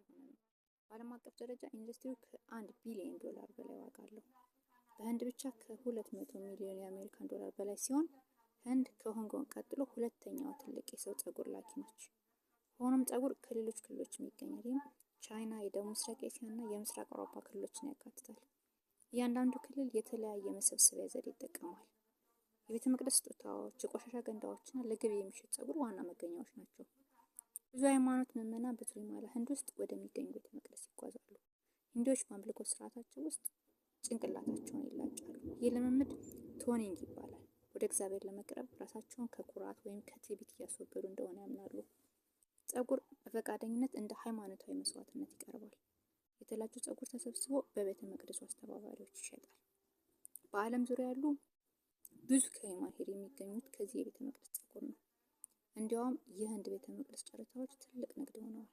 እየሆነ ነው። በዓለም አቀፍ ደረጃ ኢንዱስትሪው ከ1 ቢሊዮን ዶላር በላይ ዋጋ አለው። በህንድ ብቻ ከ200 ሚሊዮን የአሜሪካን ዶላር በላይ ሲሆን ህንድ ከሆንግ ኮንግ ቀጥሎ ሁለተኛዋ ትልቅ የሰው ፀጉር ላኪ ነች። ሆኖም ፀጉር ከሌሎች ክልሎችም ይገኛል። ይህም ቻይና፣ የደቡብ ምስራቅ እስያ እና የምስራቅ አውሮፓ ክልሎችን ያካትታል። እያንዳንዱ ክልል የተለያየ መሰብሰቢያ ዘዴ ይጠቀማል። የቤተ መቅደስ ስጦታዎች፣ የቆሻሻ ገንዳዎችና ለገቢ የሚሸጥ ፀጉር ዋና መገኛዎች ናቸው። ብዙ ሃይማኖት ምዕመናን በቱሪማላ ህንድ ውስጥ ወደሚገኙ ቤተ መቅደስ ይጓዛሉ። ሂንዶች በአምልኮ ስርዓታቸው ውስጥ ጭንቅላታቸውን ይላጫሉ። ይህ ልምምድ ቶኒንግ ይባላል። ወደ እግዚአብሔር ለመቅረብ ራሳቸውን ከኩራት ወይም ከትዕቢት እያስወገዱ እንደሆነ ያምናሉ። ፀጉር በፈቃደኝነት እንደ ሃይማኖታዊ መስዋዕትነት ይቀርባል። የተላጨው ፀጉር ተሰብስቦ በቤተ መቅደሱ አስተባባሪዎች ይሸጣል። በዓለም ዙሪያ ያሉ ብዙ ከሂውማን ሄር የሚገኙት ከዚህ የቤተ መቅደስ ፀጉር ነው። እንዲያውም የህንድ ቤተ መቅደስ ጨረታዎች ትልቅ ንግድ ሆነዋል።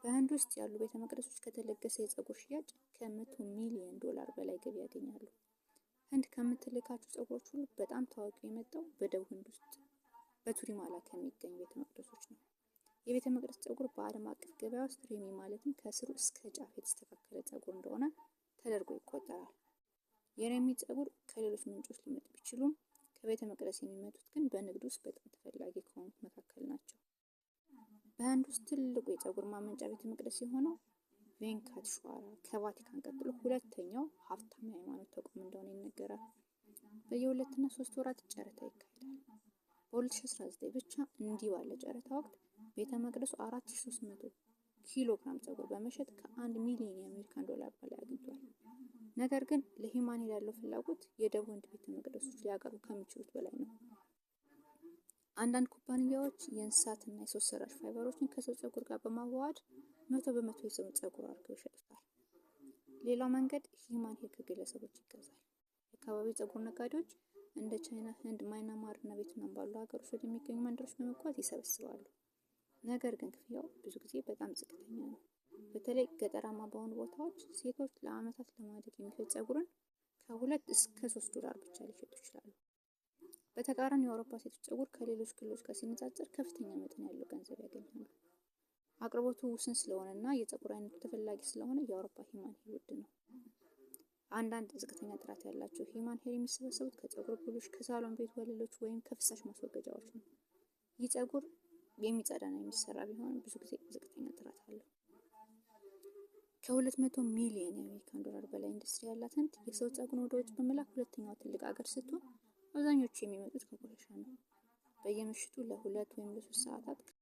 በህንድ ውስጥ ያሉ ቤተ መቅደሶች ከተለገሰ የፀጉር ሽያጭ ከ100 ሚሊዮን ዶላር በላይ ገቢ ያገኛሉ። ህንድ ከምትልካቸው ፀጉሮች ሁሉ በጣም ታዋቂው የመጣው በደቡብ ህንድ ውስጥ በቱሪማላ ከሚገኙ ቤተ መቅደሶች ነው። የቤተ መቅደስ ፀጉር በዓለም አቀፍ ገበያ ውስጥ ሬሚ ማለትም ከስሩ እስከ ጫፍ የተስተካከለ ፀጉር እንደሆነ ተደርጎ ይቆጠራል። የሬሚ ፀጉር ከሌሎች ምንጮች ሊመጡ ቢችሉም ከቤተ መቅደስ የሚመጡት ግን በንግድ ውስጥ በጣም ተፈላጊ ከሆኑት መካከል ናቸው። በህንድ ውስጥ ትልቁ የፀጉር ማመንጫ ቤተ መቅደስ የሆነው ቬንካቴሽዋራ ከቫቲካን ቀጥሎ ሁለተኛው ሀብታም የሃይማኖት ተቋም እንደሆነ ይነገራል። በየ2 እና 3 ወራት ጨረታ ይካሄዳል። በ2019 ብቻ እንዲህ ባለ ጨረታ ወቅት ቤተ መቅደሱ 4300 ኪሎ ግራም ፀጉር በመሸጥ ከ1 ሚሊዮን የአሜሪካን ዶላር በላይ አግኝቷል። ነገር ግን ለሂውማን ሄር ያለው ፍላጎት የደቡብ ህንድ ቤተ መቅደሶች ሊያቀርቡ ከሚችሉት በላይ ነው። አንዳንድ ኩባንያዎች የእንስሳትና የሰው ሰራሽ ፋይበሮችን ከሰው ፀጉር ጋር በማዋሃድ 100% የሰው ፀጉር አድርገው ይሸጡታል። ሌላው መንገድ ሂውማን ሄር ከግለሰቦች ይገዛል። የአካባቢ ፀጉር ነጋዴዎች እንደ ቻይና፣ ህንድ፣ ማይናማር እና ቬትናም ባሉ ሀገሮች ወደሚገኙ መንደሮች በመጓዝ ይሰበስባሉ። ነገር ግን ክፍያው ብዙ ጊዜ በጣም ዝቅተኛ ነው። በተለይ ገጠራማ በሆኑ ቦታዎች ሴቶች ለዓመታት ለማደግ የሚፈጅ ፀጉርን ከ2 እስከ 3 ዶላር ብቻ ሊሸጡ ይችላሉ። በተቃራኒ የአውሮፓ ሴቶች ፀጉር ከሌሎች ክልሎች ጋር ሲነጻጸር ከፍተኛ መጠን ያለው ገንዘብ ያገኛሉ። አቅርቦቱ ውስን ስለሆነ እና የፀጉር አይነቱ ተፈላጊ ስለሆነ የአውሮፓ ሂውማን ሄር ውድ ነው። አንዳንድ ዝቅተኛ ጥራት ያላቸው ሂውማን ሄር የሚሰበሰቡት ከፀጉር ብሩሽ፣ ከሳሎን ቤት ወለሎች ወይም ከፍሳሽ ማስወገጃዎች ነው። ይህ ፀጉር የሚጸዳና የሚሰራ ቢሆንም ብዙ ጊዜ ዝቅተኛ ጥራት አለው። ከ200 ሚሊዮን የአሜሪካን ዶላር በላይ ኢንዱስትሪ ያላት ህንድ የሰው ፀጉር ወደ ውጭ በመላክ ሁለተኛዋ ትልቅ ሀገር ስትሆን አብዛኞቹ የሚመጡት ከቆሻሻ ነው። በየምሽቱ ለ2 ወይም ለ3 ሰዓታት